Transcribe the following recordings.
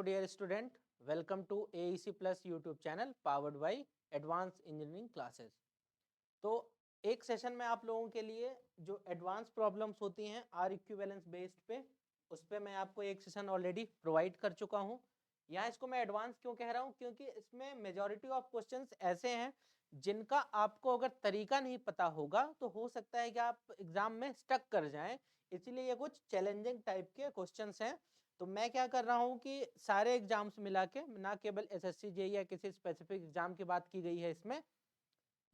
dear student, welcome to AEC Plus YouTube channel powered by Advanced Engineering Classes। तो एक session में आप लोगों के लिए जो एडवांस प्रॉब्लम्स होती हैं आर इक्विवेलेंस बेस्ड पे, उस पर मैं आपको एक सेशन ऑलरेडी प्रोवाइड कर चुका हूँ। यहाँ इसको मैं एडवांस क्यों कह रहा हूँ, क्योंकि इसमें मेजॉरिटी ऑफ क्वेश्चंस ऐसे हैं जिनका आपको अगर तरीका नहीं पता होगा तो हो सकता है कि आप एग्जाम में स्टक कर जाएं, इसलिए ये कुछ चैलेंजिंग टाइप के क्वेश्चंस हैं। तो मैं क्या कर रहा हूँ कि सारे एग्जाम्स मिला के, ना केवल एसएससी जेईई या किसी स्पेसिफिक एग्जाम की बात की गई है इसमें,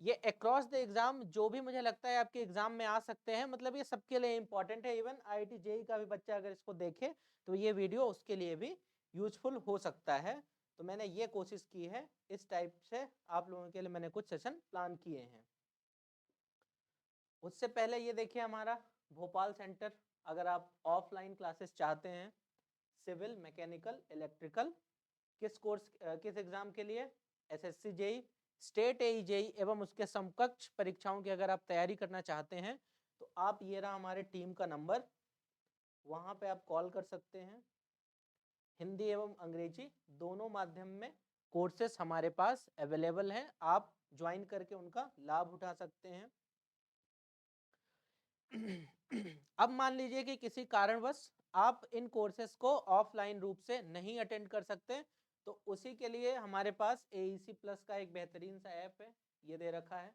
ये अक्रॉस द एग्जाम जो भी मुझे लगता है आपके एग्जाम में आ सकते हैं, मतलब ये सबके लिए इंपॉर्टेंट है। इवन आईआईटी जेईई का भी बच्चा अगर इसको देखे तो ये वीडियो उसके लिए भी यूजफुल हो सकता है। तो मैंने ये कोशिश की है, इस टाइप से आप लोगों के लिए मैंने कुछ सेशन प्लान किए हैं। उससे पहले ये देखिए हमारा भोपाल सेंटर, अगर आप ऑफलाइन क्लासेस चाहते हैं सिविल, मैकेनिकल, इलेक्ट्रिकल, किस कोर्स किस एग्जाम के लिए, एसएससी जेईई, स्टेट एई जेईई एवं उसके समकक्ष परीक्षाओं की अगर आप तैयारी करना चाहते हैं तो आप, ये रहा हमारे टीम का नंबर, वहां पे आप कॉल कर सकते हैं। हिंदी एवं अंग्रेजी दोनों माध्यम में कोर्सेस हमारे पास अवेलेबल हैं, आप ज्वाइन करके उनका लाभ उठा सकते हैं। अब मान लीजिए कि किसी कारणवश आप इन कोर्सेस को ऑफलाइन रूप से नहीं अटेंड कर सकते, तो उसी के लिए हमारे पास AEC प्लस का एक बेहतरीन सा ऐप है, ये दे रखा है।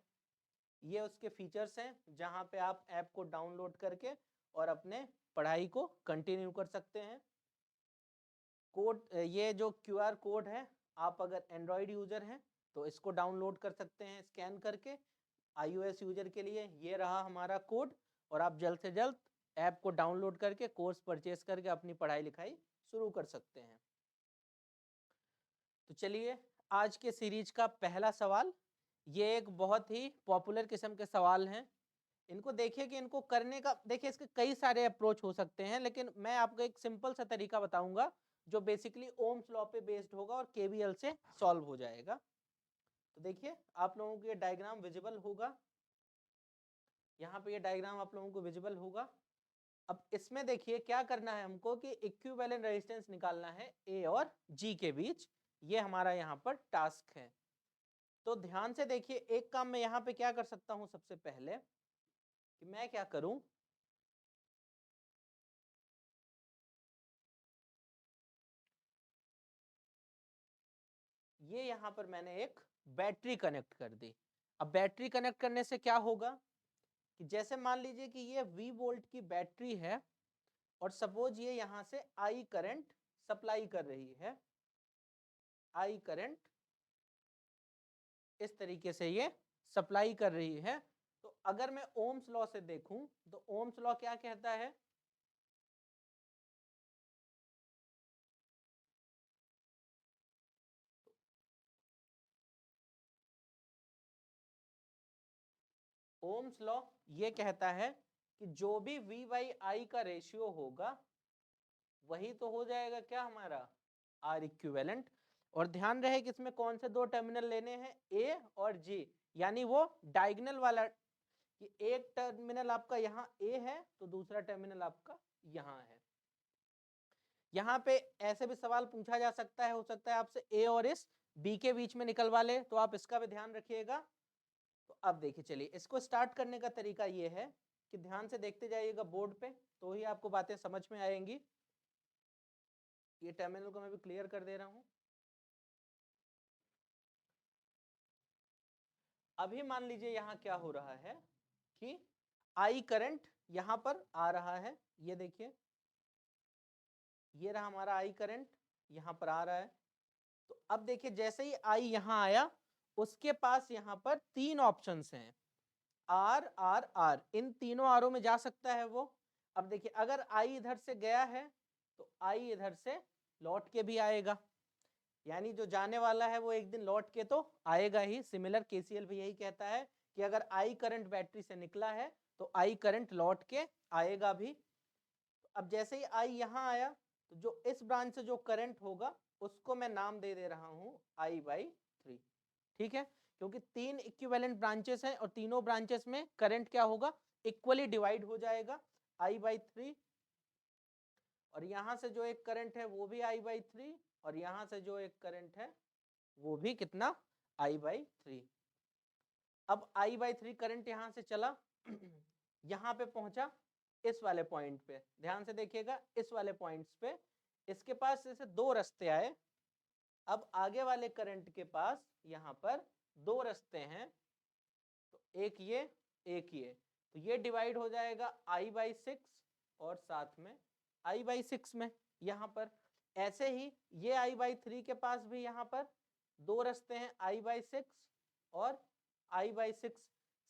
ये उसके फीचर्स हैं जहां पे आप ऐप को डाउनलोड करके और अपने पढ़ाई को कंटिन्यू कर सकते हैं। कोड, ये जो QR कोड है, आप अगर एंड्रॉयड यूजर हैं तो इसको डाउनलोड कर सकते हैं स्कैन करके। iOS यूजर के लिए ये रहा हमारा कोड, और आप जल्द से जल्द ऐप को डाउनलोड करके कोर्स परचेस करके अपनी पढ़ाई लिखाई शुरू कर सकते हैं। तो चलिए, आज के सीरीज का पहला सवाल, ये एक बहुत ही पॉपुलर किस्म के सवाल हैं। इनको देखिए कि इनको करने का, देखिए इसके कई सारे अप्रोच हो सकते हैं, लेकिन मैं आपको एक सिंपल सा तरीका बताऊंगा जो बेसिकली ओम्स लॉ पे बेस्ड होगा और केवीएल से सॉल्व हो जाएगा। तो देखिए, आप लोगों को ये डायग्राम विजिबल होगा, यहाँ पे ये डायग्राम आप लोगों को विजिबल होगा। अब इसमें देखिए क्या करना है हमको कि इक्विवेलेंट रेजिस्टेंस निकालना है ए और जी के बीच, ये हमारा यहाँ पर टास्क है। तो ध्यान से देखिए, एक काम मैं यहाँ पे क्या कर सकता हूँ, सबसे पहले कि मैं क्या करूं, ये यहाँ पर मैंने एक बैटरी कनेक्ट कर दी। अब बैटरी कनेक्ट करने से क्या होगा कि जैसे मान लीजिए कि ये V वोल्ट की बैटरी है और सपोज ये यहाँ से I करंट सप्लाई कर रही है, I करंट इस तरीके से ये सप्लाई कर रही है। तो अगर मैं ओम्स लॉ से देखूं तो ओम्स लॉ क्या कहता है, ओम्स लॉ ये कहता है कि जो भी V बाई I का रेशियो होगा वही तो हो जाएगा क्या हमारा आर इक्विवेलेंट। और ध्यान रहे कि इसमें कौन से दो टर्मिनल लेने हैं, ए और जी, यानी वो डायगोनल वाला, कि एक टर्मिनल आपका यहाँ ए है तो दूसरा टर्मिनल आपका यहाँ है। यहाँ पे ऐसे भी सवाल पूछा जा सकता है, हो सकता है आपसे ए और इस बी के बीच में निकलवा ले, तो आप इसका भी ध्यान रखिएगा। तो अब देखिए, चलिए इसको स्टार्ट करने का तरीका ये है कि ध्यान से देखते जाइएगा बोर्ड पे, तो ही आपको बातें समझ में आएंगी। ये टर्मिनल को मैं भी क्लियर कर दे रहा हूं। अभी मान लीजिए यहाँ क्या हो रहा है कि आई करंट यहाँ पर आ रहा है, ये देखिए ये रहा हमारा आई करंट यहाँ पर आ रहा है। तो अब देखिए जैसे ही आई यहाँ आया, उसके पास यहाँ पर तीन ऑप्शंस हैं, आर आर आर, इन तीनों आरों में जा सकता है वो। अब देखिए अगर आई इधर से गया है तो आई इधर से लौट के भी आएगा, यानी जो जाने वाला है वो एक दिन लौट के तो आएगा ही। सिमिलर केसीएल भी यही कहता है कि अगर आई करंट बैटरी से निकला है तो आई करंट लौट के आएगा भी। तो अब जैसे ही आई यहाँ आया तो जो इस ब्रांच से जो करंट होगा उसको मैं नाम दे दे रहा हूं I/3, ठीक है, क्योंकि तीन इक्विवेलेंट ब्रांचेस हैं और तीनों ब्रांचेस में करंट क्या होगा, इक्वली डिवाइड हो जाएगा I/3। और यहां से जो एक करंट है वो भी I/3 और यहाँ से जो एक करंट है वो भी कितना I/3। अब I/3 करंट यहाँ से चला यहाँ पे पहुंचा इस वाले पॉइंट पे, ध्यान से देखिएगा इस वाले पॉइंट्स पे इसके पास जैसे दो रास्ते आए। अब आगे वाले करंट के पास यहाँ पर दो रास्ते हैं, तो एक ये, तो ये डिवाइड हो जाएगा I/6 और साथ में I/6 में यहाँ पर। ऐसे ही ये I/3 के पास भी यहाँ पर दो रास्ते हैं I/6 और I/6।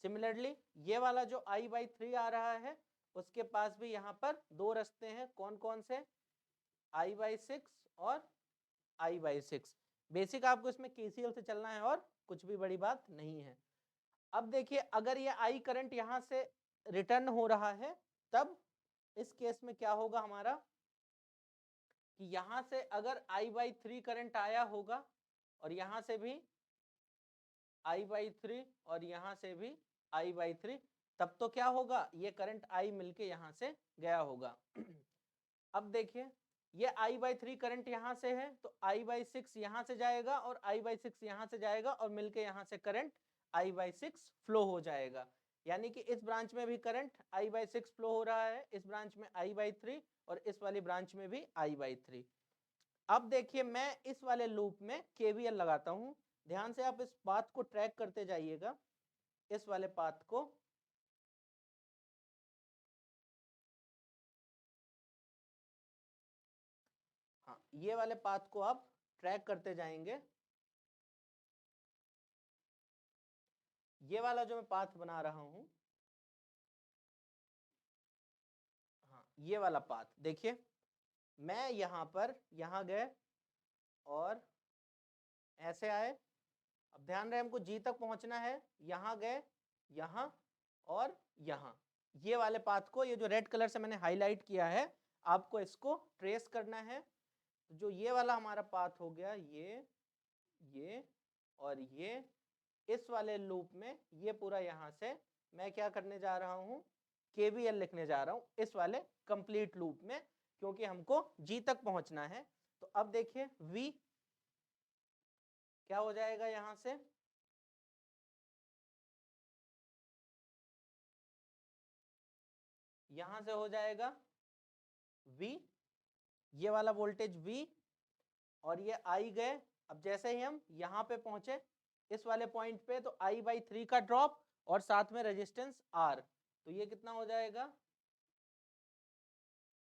सिमिलरली ये वाला जो I/3 आ रहा है उसके पास भी यहाँ पर दो रास्ते हैं, कौन कौन से, I/6 और I/6। बेसिक आपको इसमें KCL से चलना है और कुछ भी बड़ी बात नहीं है। अब देखिए अगर ये I करंट यहां से रिटर्न हो रहा है तब इस केस में क्या होगा हमारा कि यहां से अगर I/3 करंट आया होगा और यहां से भी I/3 और यहां से भी I/3, तब तो क्या होगा, ये करंट I मिलके यहां से गया होगा। अब देखिए ये I/3 करंट यहां से है तो I/6 यहां से जाएगा और I/6 यहां से जाएगा और मिलके यहां से करंट I/6 फ्लो हो जाएगा। यानी कि इस ब्रांच में भी करंट I/6 फ्लो हो रहा है, इस ब्रांच में I/3 और इस वाली ब्रांच में भी I/3। अब देखिए मैं इस वाले लूप में KVL लगाता हूं, ध्यान से आप इस पाथ को ट्रैक करते जाइएगा, इस वाले पाथ को। हाँ, ये वाले पाथ को आप ट्रैक करते जाएंगे। ये वाला जो मैं पाथ बना रहा हूं, हाँ ये वाला पाथ देखिए, मैं यहां पर यहां गए और ऐसे आए। अब ध्यान रहे हमको G तक पहुंचना है, यहां गए, यहां और यहां। ये वाले पाथ को, ये जो रेड कलर से मैंने हाईलाइट किया है, आपको इसको ट्रेस करना है। तो जो ये वाला हमारा पाथ हो गया, ये और ये, इस वाले लूप में ये पूरा यहां से मैं क्या करने जा रहा हूं, KVL लिखने जा रहा हूं इस वाले कंप्लीट लूप में, क्योंकि हमको G तक पहुंचना है। तो अब देखिए V क्या हो जाएगा, यहां से हो जाएगा V, ये वाला वोल्टेज V और ये I गए। अब जैसे ही हम यहाँ पे पहुंचे इस वाले पॉइंट पे, तो I/3 का ड्रॉप और साथ में रेजिस्टेंस R, तो ये कितना हो जाएगा,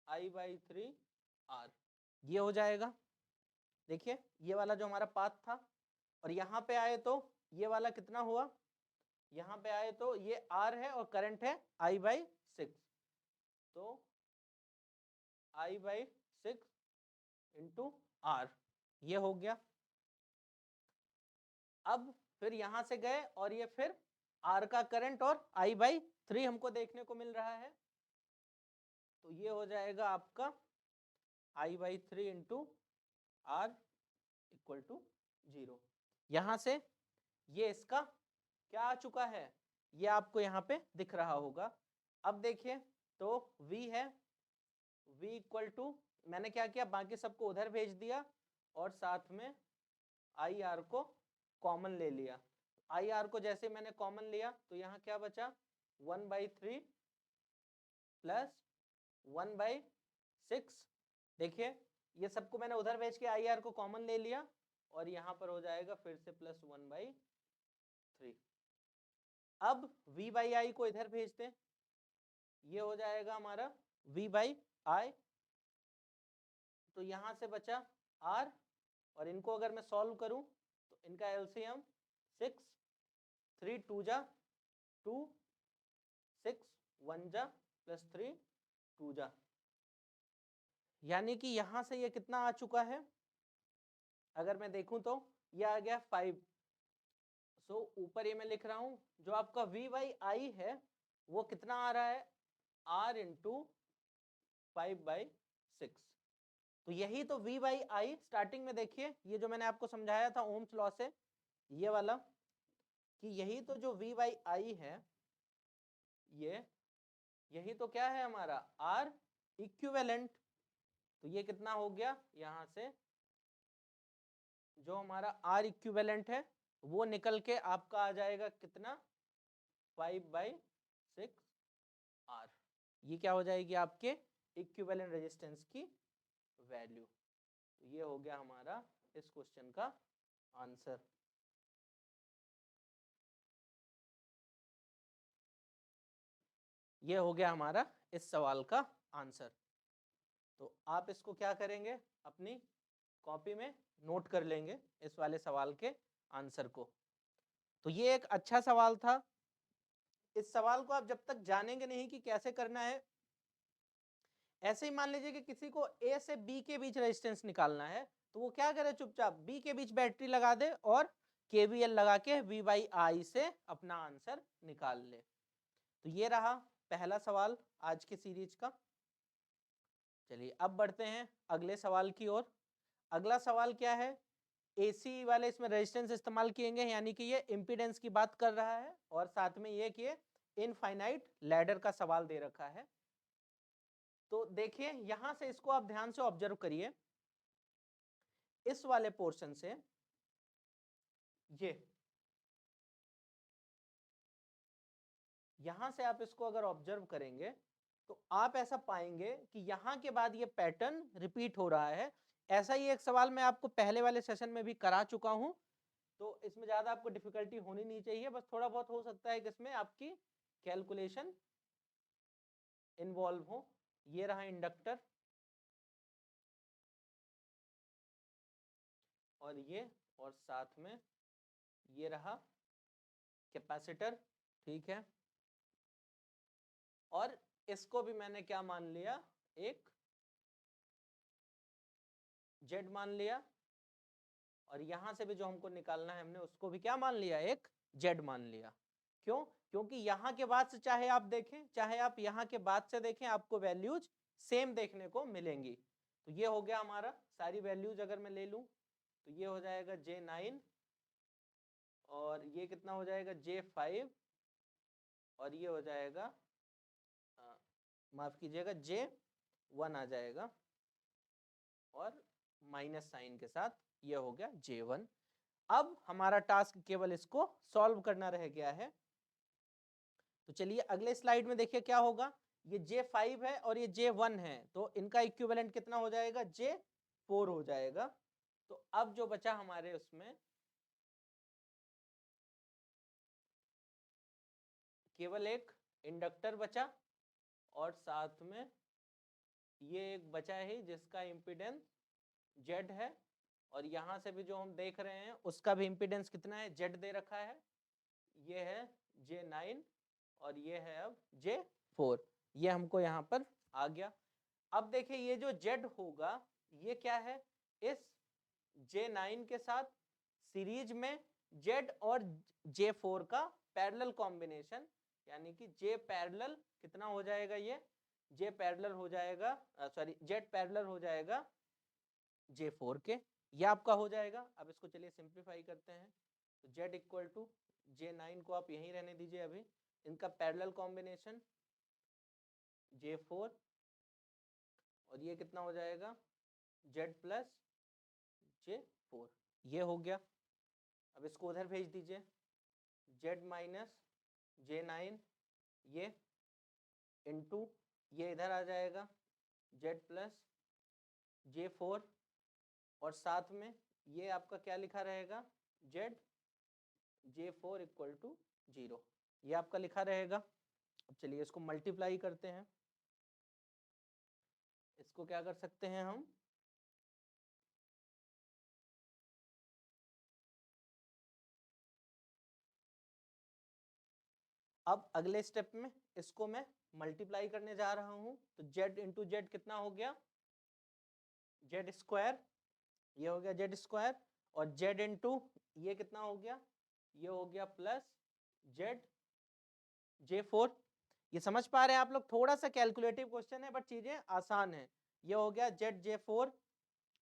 I/3 R, ये हो जाएगा। देखिए ये वाला जो हमारा पाथ था, और यहाँ पे आए तो ये वाला कितना हुआ, यहाँ पे आए तो ये R है और करंट है I/6, तो I/6 इंटू R, ये हो गया। अब फिर यहां से गए और ये फिर R का करंट और I/3 हमको देखने को मिल रहा है, तो ये हो जाएगा आपका I/3 into R equal to 0। यहां से ये इसका क्या आ चुका है, ये आपको यहाँ पे दिख रहा होगा। अब देखिए तो V है, V इक्वल टू, मैंने क्या किया, बाकी सबको उधर भेज दिया और साथ में IR को कॉमन ले लिया। IR को जैसे मैंने कॉमन लिया तो यहाँ क्या बचा, 1/3 प्लस 1/6। देखिए ये सबको मैंने उधर भेज के IR को कॉमन ले लिया और यहाँ पर हो जाएगा फिर से प्लस 1/3। अब V/I को इधर भेजते हैं, ये हो जाएगा हमारा V/I, तो यहाँ से बचा R, और इनको अगर मैं सॉल्व करूं तो इनका LCM 6, 3 2 जा 2, 6 1 जा प्लस 3 2 जा, यानी कि यहां से ये कितना आ चुका है, अगर मैं देखूं तो ये आ गया 5। सो ऊपर ये मैं लिख रहा हूं, जो आपका V/I है वो कितना आ रहा है, R इंटू 5/6। तो यही तो V/I, स्टार्टिंग में देखिए ये जो मैंने आपको समझाया था ओम्स लॉ से, ये वाला, कि यही तो जो V/I है, यही तो क्या है हमारा R इक्विवेलेंट। तो ये कितना हो गया, यहां से जो हमारा आर इक्विवेलेंट है वो निकल के आपका आ जाएगा कितना 5/6 आर। ये क्या हो जाएगी आपके इक्विवेलेंट रेजिस्टेंस की वैल्यू। तो ये हो गया हमारा इस क्वेश्चन का आंसर। ये हो गया हमारा इस सवाल का आंसर। तो आप इसको क्या करेंगे, अपनी कॉपी में नोट कर लेंगे इस वाले सवाल के आंसर को। तो ये एक अच्छा सवाल था। इस सवाल को आप जब तक जानेंगे नहीं कि कैसे करना है, ऐसे ही मान लीजिए कि किसी को ए से बी के बीच रेजिस्टेंस निकालना है, तो वो क्या करे, चुपचाप बी के बीच बैटरी लगा दे और केवीएल लगा के V/I से अपना आंसर निकाल ले। तो ये रहा पहला सवाल आज की सीरीज का। चलिए अब बढ़ते हैं अगले सवाल की ओर। अगला सवाल क्या है, एसी वाले इसमें रेजिस्टेंस इस्तेमाल किएंगे, यानी कि ये इम्पीडेंस की बात कर रहा है और साथ में ये कि इनफाइनाइट लैडर का सवाल दे रखा है। तो देखिए यहां से इसको आप ध्यान से ऑब्जर्व करिए, इस वाले पोर्शन से ये यहां से आप इसको अगर ऑब्जर्व करेंगे तो आप ऐसा पाएंगे कि यहां के बाद ये पैटर्न रिपीट हो रहा है। ऐसा ही एक सवाल मैं आपको पहले वाले सेशन में भी करा चुका हूं, तो इसमें ज्यादा आपको डिफिकल्टी होनी नहीं चाहिए, बस थोड़ा बहुत हो सकता है कि इसमें आपकी कैलकुलेशन इन्वॉल्व हो। ये रहा इंडक्टर और साथ में ये रहा कैपेसिटर, ठीक है। और इसको भी मैंने क्या मान लिया, एक जेड मान लिया, और यहां से भी जो हमको निकालना है हमने उसको भी क्या मान लिया, एक जेड मान लिया। क्यों? क्योंकि यहां के बाद से चाहे आप देखें चाहे आप यहां के बाद से देखें, आपको वैल्यूज सेम देखने को मिलेंगी। तो ये हो गया हमारा, सारी वैल्यूज अगर मैं ले लूं तो ये हो जाएगा J9 और ये कितना हो जाएगा J5 और ये हो जाएगा माफ कीजिएगा J1 आ जाएगा और माइनस साइन के साथ ये हो गया J1। अब हमारा टास्क केवल इसको सॉल्व करना रह गया है। तो चलिए अगले स्लाइड में देखिए क्या होगा। ये J5 है और ये J1 है, तो इनका इक्विवेलेंट कितना हो जाएगा, J4 हो जाएगा। तो अब जो बचा हमारे उसमें केवल एक इंडक्टर बचा और साथ में ये एक बचा है जिसका इम्पीडेंस Z है, और यहां से भी जो हम देख रहे हैं उसका भी इम्पीडेंस कितना है, Z दे रखा है। ये है J9 और ये है अब J4, ये हमको यहाँ पर आ गया। अब देखिए ये जो Z होगा ये क्या है, इस J9 के साथ सीरीज में Z और J4 का पैरेलल कॉम्बिनेशन, यानी कि J पैरेलल कितना हो जाएगा, ये J पैरेलल हो जाएगा, सॉरी Z पैरेलल हो जाएगा J4 के, ये आपका हो जाएगा। अब इसको चलिए सिंप्लीफाई करते हैं। तो Z इक्वल टू J9 को आप यहीं रहने दीजिए, अभी इनका पैरेलल कॉम्बिनेशन J4 और ये कितना हो जाएगा Z प्लस J4, ये हो गया। अब इसको उधर भेज दीजिए, Z माइनस J9 ये इंटू ये इधर आ जाएगा Z प्लस J4 और साथ में ये आपका क्या लिखा रहेगा, Z J4 इक्वल टू 0, ये आपका लिखा रहेगा। अब चलिए इसको मल्टीप्लाई करते हैं। इसको क्या कर सकते हैं हम, अब अगले स्टेप में इसको मैं मल्टीप्लाई करने जा रहा हूं। तो Z इंटू जेड कितना हो गया, Z स्क्वायर, ये हो गया Z स्क्वायर, और Z इंटू ये कितना हो गया, ये हो गया प्लस Z J4। ये समझ पा रहे हैं आप लोग, थोड़ा सा कैलकुलेटिव क्वेश्चन है बट चीजें आसान है। ये हो गया Z J4,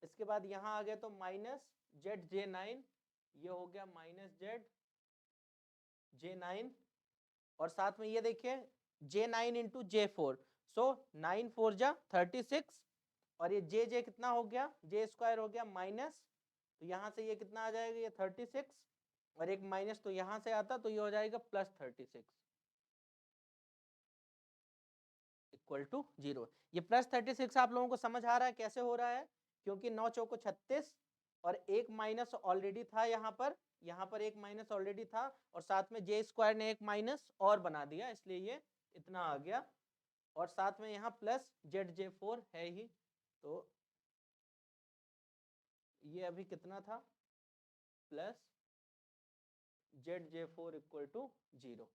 इसके बाद यहाँ आ गया तो माइनस Z J9, ये हो गया माइनस Z J9, और साथ में ये देखिए J9 इंटू J4, सो 9 4 जा 36, और ये J कितना हो गया, J स्क्वायर हो गया माइनस तो यहाँ से ये कितना आ जाएगा, ये 36, और एक माइनस तो यहाँ से आता, तो ये हो जाएगा +36 इक्वल टू 0। ये +36 आप लोगों को समझ आ रहा है कैसे हो रहा है, क्योंकि 9 चौको 36 और एक माइनस ऑलरेडी था यहाँ पर एक माइनस ऑलरेडी था, और साथ में जे स्क्वायर ने एक माइनस और बना दिया, इसलिए ये इतना आ गया, और साथ में यहाँ प्लस ZJ4 है ही, तो ये अभी कितना था, प्लस ZJ4 इक्वल टू 0।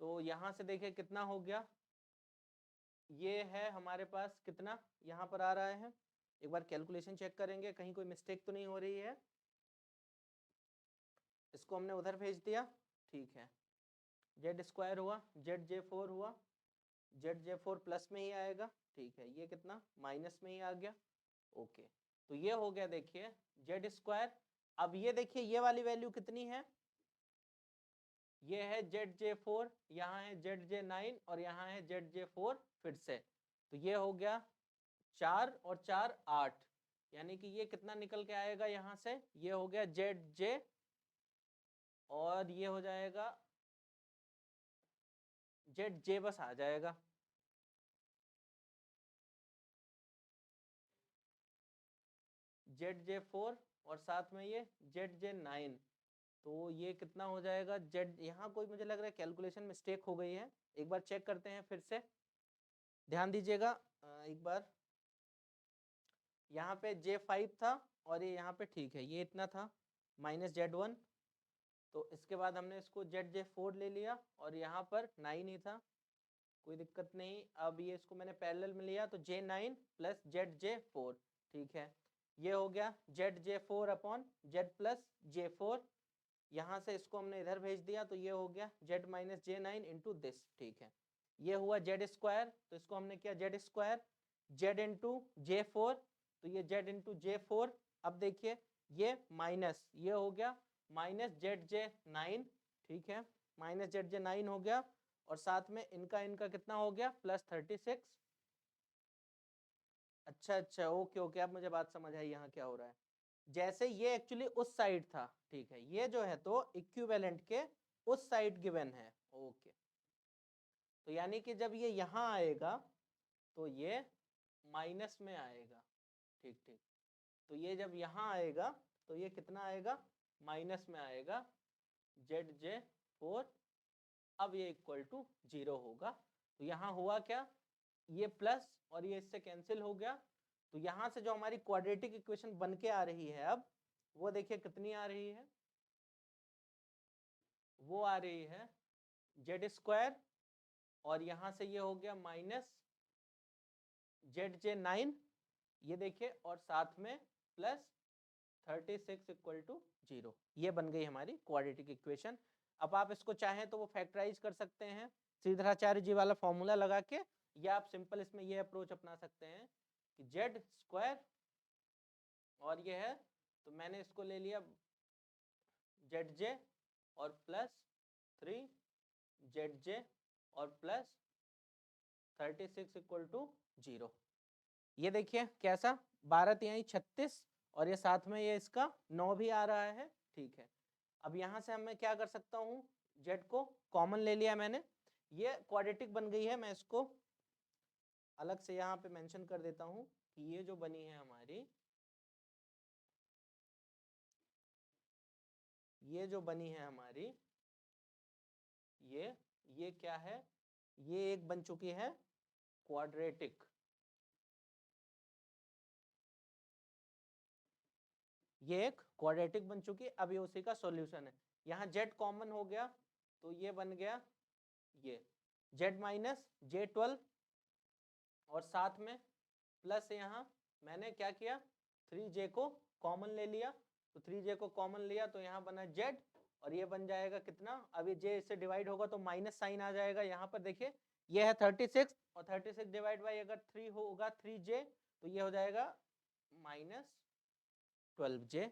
तो यहाँ से देखिए कितना हो गया, ये है हमारे पास कितना यहाँ पर आ रहा है, एक बार कैलकुलेशन चेक करेंगे कहीं कोई मिस्टेक तो नहीं हो रही है। इसको हमने उधर भेज दिया, ठीक है, Z² हुआ, ZJ4 हुआ, ZJ4 प्लस में ही आएगा, ठीक है, ये कितना माइनस में ही आ गया, ओके। तो ये हो गया देखिए Z²। अब ये देखिए ये वाली वैल्यू कितनी है, ये है ZJ4, यहाँ है ZJ9 और यहाँ है ZJ4 फिर से, तो ये हो गया 4 और 4 8, यानी कि ये कितना निकल के आएगा यहाँ से, ये हो गया ZJ और ये हो जाएगा ZJ बस आ जाएगा, ZJ4 और साथ में ये ZJ9, तो ये कितना हो जाएगा Z, यहाँ कोई मुझे लग रहा है कैलकुलेशन मिस्टेक हो गई है, एक बार चेक करते हैं फिर से, ध्यान दीजिएगा एक बार, यहाँ पे J5 था और ये यहाँ पे ठीक है, ये इतना था -Z1, तो इसके बाद हमने इसको ZJ4 ले लिया और यहाँ पर 9 ही था, कोई दिक्कत नहीं। अब ये इसको मैंने पैरेलल में लिया तो J9 प्लस ZJ4, ठीक है, ये हो गया ZJ4 upon Z plus J4, यहाँ से इसको हमने इधर भेज दिया तो ये हो गया Z minus J9 into this, ठीक है, ये हुआ Z², तो इसको हमने किया Z² Z इंटू J4, तो ये Z इंटू J4, अब देखिए ये माइनस, ये हो गया माइनस ZJ9, ठीक है, माइनस ZJ9 हो गया, और साथ में इनका कितना हो गया +36। अच्छा ओके ओके, अब मुझे बात समझ आई यहाँ क्या हो रहा है, जैसे ये एक्चुअली उस साइड था, ठीक है, ये जो है तो इक्विवेलेंट के उस साइड गिवन है, ओके, तो यानी कि जब ये यहाँ आएगा तो ये माइनस में आएगा, ठीक ठीक, तो ये जब यहाँ आएगा तो ये कितना आएगा, माइनस में आएगा ZJ4, अब ये इक्वल टू 0 होगा, तो यहाँ हुआ क्या, ये प्लस और ये इससे कैंसिल हो गया, तो यहाँ से जो हमारी क्वाड्रेटिक इक्वेशन बन के आ रही है अब, वो देखिए कितनी आ रही है, वो आ रही है Z² और यहाँ से ये हो गया माइनस ZJ9, ये देखिए, और साथ में प्लस 36 इक्वल टू 0, ये बन गई हमारी क्वाड्रेटिक इक्वेशन। अब आप इसको चाहें तो वो फैक्टराइज कर सकते हैं श्रीधराचार्य जी वाला फॉर्मूला लगा के, या आप सिंपल इसमें ये अप्रोच अपना सकते हैं कि Z² और ये है, तो मैंने इसको ले लिया ZJ और प्लस 3ZJ और प्लस 36 इक्वल टू 0, ये देखिए कैसा 12 यहाँ 36 और ये साथ में ये इसका 9 भी आ रहा है, ठीक है। अब यहाँ से मैं क्या कर सकता हूँ, Z को कॉमन ले लिया मैंने, ये क्वाड्रेटिक बन गई है, मैं इसको अलग से यहाँ पे मेंशन कर देता हूँ कि ये जो बनी है हमारी, ये जो बनी है हमारी, ये क्या है, ये एक बन चुकी है क्वाड्रेटिक, ये एक क्वाड्रेटिक बन चुकी है, अब ये उसी का सॉल्यूशन है, यहाँ Z कॉमन हो गया तो ये बन गया ये Z माइनस J12 और साथ में प्लस यहाँ मैंने क्या किया 3J को कॉमन ले लिया, तो 3J को कॉमन लिया तो यहाँ बना Z और ये बन जाएगा कितना, अब ये J इससे डिवाइड होगा तो माइनस साइन आ जाएगा, यहाँ पर देखिए ये है 36 और 36 डिवाइड बाई अगर 3 होगा 3J, तो ये हो जाएगा -12J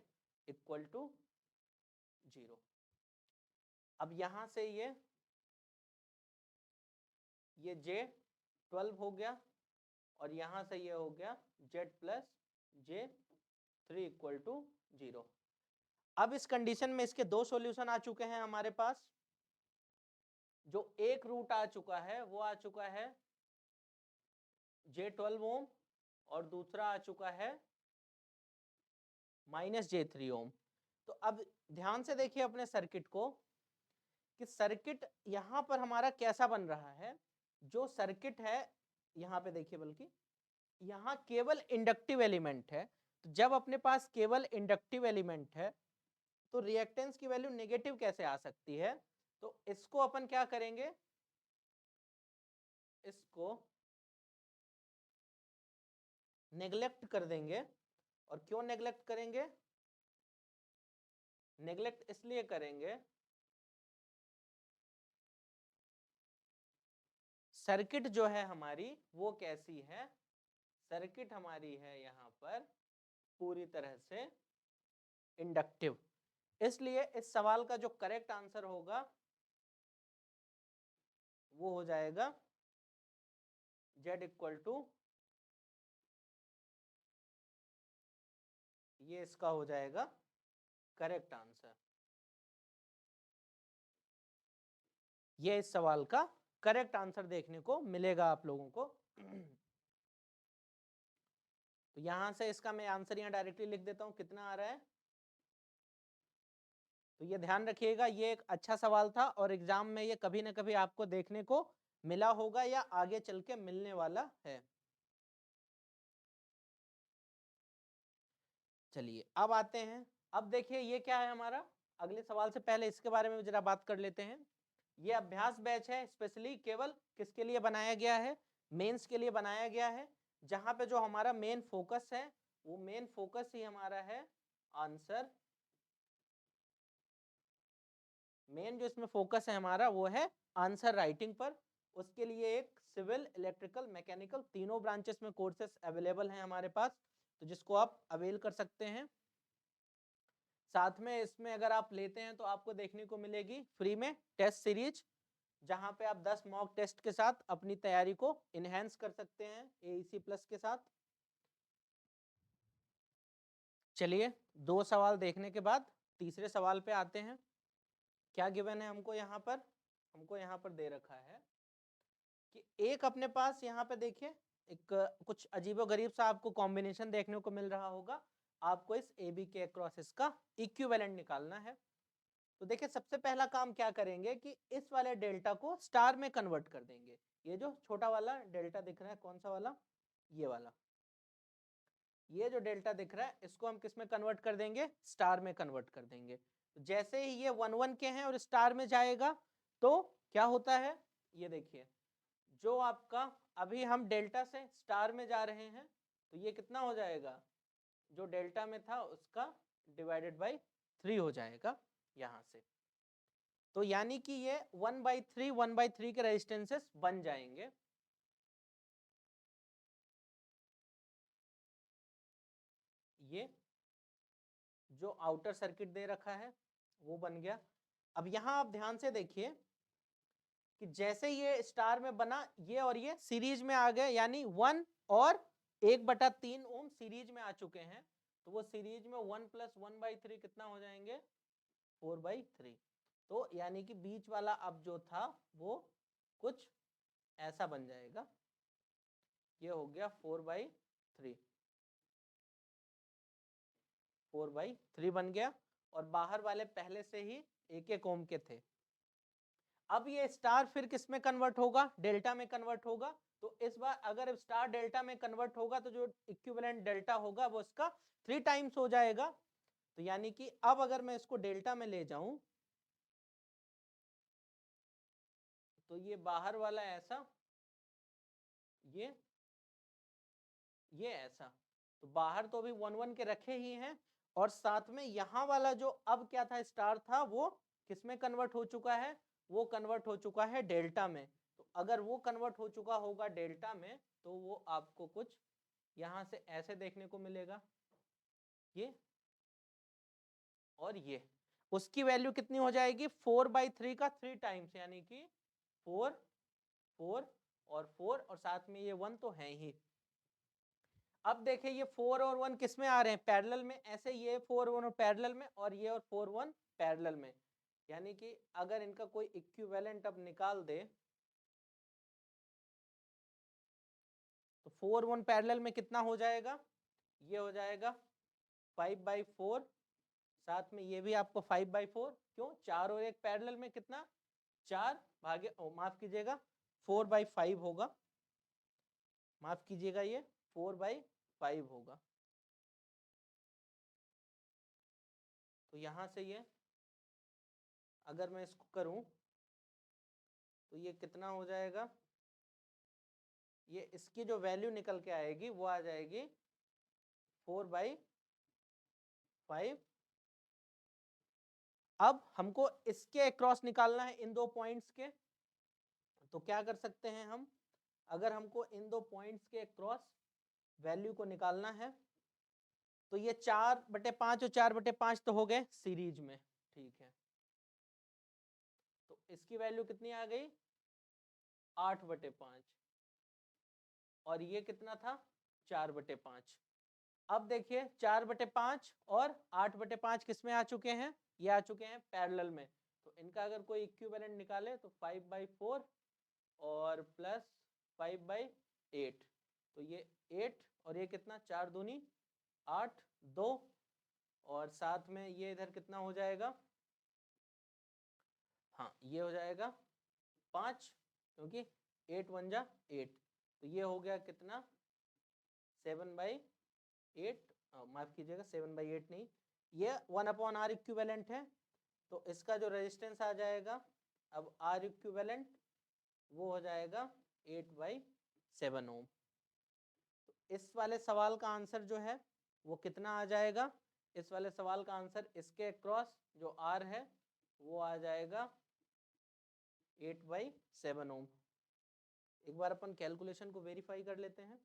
इक्वल टू 0। अब यहाँ से ये J12 हो गया और यहाँ से ये हो गया Z plus J 3 equal to 0। अब इस कंडीशन में इसके दो सॉल्यूशन आ चुके हैं हमारे पास। जो एक रूट आ चुका है वो आ चुका है J12 ओम और दूसरा आ चुका है -J3 ओम। तो अब ध्यान से देखिए अपने सर्किट को कि सर्किट यहां पर हमारा कैसा बन रहा है। जो सर्किट है यहां पे देखिए, बल्कि यहां केवल इंडक्टिव एलिमेंट है। तो जब अपने पास केवल इंडक्टिव एलिमेंट है तो रिएक्टेंस की वैल्यू नेगेटिव कैसे आ सकती है। तो इसको अपन क्या करेंगे, इसको नेग्लेक्ट कर देंगे। और क्यों नेग्लेक्ट करेंगे, नेग्लेक्ट इसलिए करेंगे सर्किट जो है हमारी वो कैसी है, सर्किट हमारी है यहाँ पर पूरी तरह से इंडक्टिव। इसलिए इस सवाल का जो करेक्ट आंसर होगा वो हो जाएगा Z इक्वल टू, ये इसका हो जाएगा करेक्ट आंसर। ये इस सवाल का करेक्ट आंसर देखने को मिलेगा आप लोगों को। तो यहां से इसका मैं आंसर यहां डायरेक्टली लिख देता हूं, कितना आ रहा है। तो ये ध्यान रखिएगा, ये एक अच्छा सवाल था और एग्जाम में ये कभी ना कभी आपको देखने को मिला होगा या आगे चल के मिलने वाला है। चलिए अब आते हैं, अब देखिए ये क्या है हमारा। अगले सवाल से पहले इसके बारे में जरा बात कर लेते हैं। ये अभ्यास बैच है, स्पेशली केवल किसके लिए बनाया गया है, मेंस के लिए बनाया गया है। जहां पे जो हमारा मेन फोकस है वो मेन फोकस ही हमारा है आंसर। मेन जो इसमें फोकस है हमारा वो है आंसर राइटिंग पर। उसके लिए एक सिविल, इलेक्ट्रिकल, मैकेनिकल तीनों ब्रांचेस में कोर्सेस अवेलेबल हैं हमारे पास, तो जिसको आप अवेल कर सकते हैं। साथ में इसमें अगर आप लेते हैं तो आपको देखने को मिलेगी फ्री में टेस्ट सीरीज, जहां पे आप 10 मॉक टेस्ट के साथ अपनी तैयारी को इनहेंस कर सकते हैं AEC प्लस के साथ। चलिए दो सवाल देखने के बाद तीसरे सवाल पे आते हैं। क्या गिवन है हमको यहाँ पर, हमको यहाँ पर दे रखा है कि एक अपने पास यहाँ पे देखिए एक कुछ अजीबोगरीब सा आपको कॉम्बिनेशन देखने को मिल रहा होगा। आपको इस AB के अक्रॉस इसका इक्विवेलेंट निकालना है। तो देखिए सबसे पहला काम क्या करेंगे कि इस वाले डेल्टा को स्टार में कन्वर्ट कर देंगे। ये जो छोटा वाला डेल्टा दिख रहा है, कौन सा वाला, ये वाला, ये जो डेल्टा दिख रहा है इसको हम किस में कन्वर्ट कर देंगे, स्टार में कन्वर्ट कर देंगे। तो जैसे ही ये 1 1 के हैं और स्टार में जाएगा तो क्या होता है, ये देखिए जो आपका अभी हम डेल्टा से स्टार में जा रहे हैं तो ये कितना हो जाएगा, जो डेल्टा में था उसका डिवाइडेड बाई 3 हो जाएगा यहां से। तो यानी कि ये 1/3 के रेजिस्टेंसेस बन जाएंगे। ये जो आउटर सर्किट दे रखा है वो बन गया। अब यहां आप ध्यान से देखिए कि जैसे ये स्टार में बना ये और ये सीरीज में आ गए, यानी 1 और 1/3 ओम सीरीज में आ चुके हैं। तो वो सीरीज में 1 + 1/3 कितना हो जाएंगे, 4/3। तो यानी कि बीच वाला अब जो था वो कुछ ऐसा बन जाएगा, ये हो गया 4/3, 4/3 बन गया। और बाहर वाले पहले से ही 1 ओम के थे। अब ये स्टार फिर किस में कन्वर्ट होगा, डेल्टा में कन्वर्ट होगा। तो इस बार अगर स्टार डेल्टा में कन्वर्ट होगा तो जो इक्विवेलेंट डेल्टा होगा वो इसका 3 टाइम्स हो जाएगा। तो यानी कि अब अगर मैं इसको डेल्टा में ले जाऊं तो ये बाहर वाला ऐसा, ये ऐसा, तो बाहर तो अभी 1 1 के रखे ही हैं। और साथ में यहाँ वाला जो अब क्या था स्टार था वो किस में कन्वर्ट हो चुका है, वो कन्वर्ट हो चुका है डेल्टा में। तो अगर वो कन्वर्ट हो चुका होगा डेल्टा में तो वो आपको कुछ यहाँ से ऐसे देखने को मिलेगा, ये और ये, उसकी वैल्यू कितनी हो जाएगी, 4/3 का 3 टाइम्स, यानी कि 4 4 और 4 और साथ में ये 1 तो है ही। अब देखिए ये 4 और 1 किस में आ रहे हैं, पैरेलल में। ऐसे ये 4 1 और पैरेलल में, और ये और 4 1 पैरेलल में। यानी कि अगर इनका कोई इक्विवेलेंट अब निकाल दे तो 4 1 पैरेलल में कितना हो जाएगा, ये हो जाएगा 5/4, साथ में ये भी आपको 5/4, क्यों, 4 और 1 पैरेलल में कितना, 4 भागे, माफ कीजिएगा 4/5 होगा, माफ कीजिएगा ये 4/5 होगा। तो यहां से ये अगर मैं इसको करूं तो ये कितना हो जाएगा, ये इसकी जो वैल्यू निकल के आएगी वो आ जाएगी 4/5। अब हमको इसके अक्रॉस निकालना है इन दो पॉइंट्स के, तो क्या कर सकते हैं हम, अगर हमको इन दो पॉइंट्स के अक्रॉस वैल्यू को निकालना है तो ये 4/5 और 4/5 तो हो गए सीरीज में, ठीक है। तो इसकी वैल्यू कितनी आ गई, 8/5, और ये कितना था, 4/5। अब देखिए 4/5 और 8/5 किस में आ चुके हैं, ये आ चुके हैं पैरेलल में। तो इनका अगर कोई इक्विवेलेंट निकाले तो 5/4 और प्लस 5/8, तो ये 8 और ये कितना, 4 दूनी 8, 2, और साथ में ये इधर कितना हो जाएगा, हाँ ये हो जाएगा 5, क्योंकि 8 1 जा 8, तो ये हो गया कितना 7/8, माफ कीजिएगा 7/8 नहीं, ये 1/r इक्विवेलेंट है। तो इसका जो रेजिस्टेंस आ जाएगा अब R इक्विवेलेंट वो हो जाएगा 8/7 ओम। तो इस वाले सवाल का आंसर जो है वो कितना आ जाएगा, इस वाले सवाल का आंसर इसके क्रॉस जो R है वो आ जाएगा 8/7 ओम। एक बार अपन कैलकुलेशन को वेरीफाई कर लेते हैं,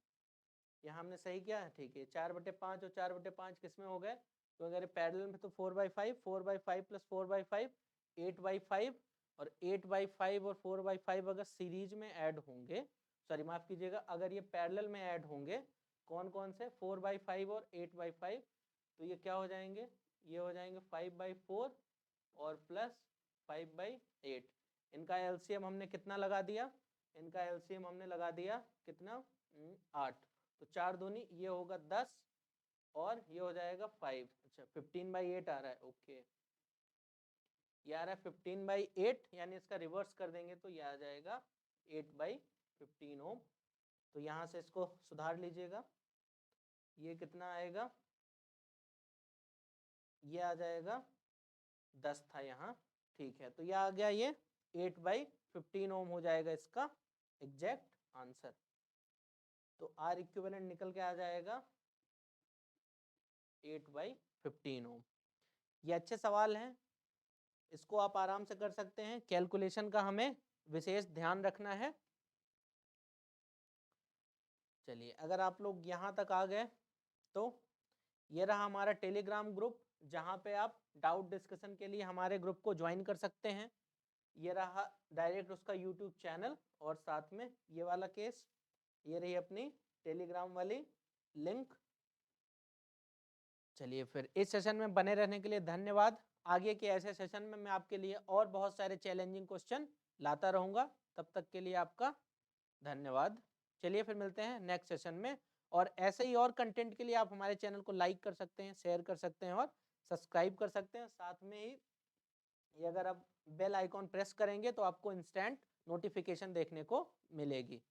यहाँ हमने सही किया है, ठीक है। 4/5 और 4/5 किस में हो गए, तो अगर पैरेलल में तो 4/5, 4/5 प्लस 4/5 8/5, और 8/5 और 4/5 अगर सीरीज में ऐड होंगे, सॉरी माफ कीजिएगा, अगर ये पैरेलल में ऐड होंगे, कौन कौन से, 4/5 और 8/5, तो ये क्या हो जाएंगे, ये हो जाएंगे 5/4 और प्लस 5/8। इनका एलसीएम हमने कितना लगा दिया, इनका एलसीएम हमने लगा दिया कितना, 8, तो 4 दूनी ये होगा 10 और ये हो जाएगा 5, अच्छा 15/8 आ रहा है, ओके ये आ रहा है 15/8, यानी इसका रिवर्स कर देंगे तो ये आ जाएगा 8/15 ओम। तो यहाँ से इसको सुधार लीजिएगा, ये कितना आएगा, ये आ जाएगा 10 था यहाँ, ठीक है। तो ये आ गया, ये 8/15 ओम हो जाएगा इसका एग्जैक्ट आंसर। तो R इक्विवेलेंट निकल के आ जाएगा 8/15 ओम। ये अच्छे सवाल हैं, इसको आप आराम से कर सकते हैं, कैलकुलेशन का हमें विशेष ध्यान रखना है। चलिए अगर आप लोग यहाँ तक आ गए तो ये रहा हमारा टेलीग्राम ग्रुप, जहाँ पे आप डाउट डिस्कशन के लिए हमारे ग्रुप को ज्वाइन कर सकते हैं। ये रहा डायरेक्ट उसका यूट्यूब चैनल, और साथ में ये वाला केस, ये रही अपनी टेलीग्राम वाली लिंक। चलिए फिर इस सेशन में बने रहने के लिए धन्यवाद। आगे के ऐसे सेशन में मैं आपके लिए और बहुत सारे चैलेंजिंग क्वेश्चन लाता रहूँगा, तब तक के लिए आपका धन्यवाद। चलिए फिर मिलते हैं नेक्स्ट सेशन में, और ऐसे ही और कंटेंट के लिए आप हमारे चैनल को लाइक कर सकते हैं, शेयर कर सकते हैं और सब्सक्राइब कर सकते हैं। साथ में ही ये अगर आप बेल आइकॉन प्रेस करेंगे तो आपको इंस्टेंट नोटिफिकेशन देखने को मिलेगी।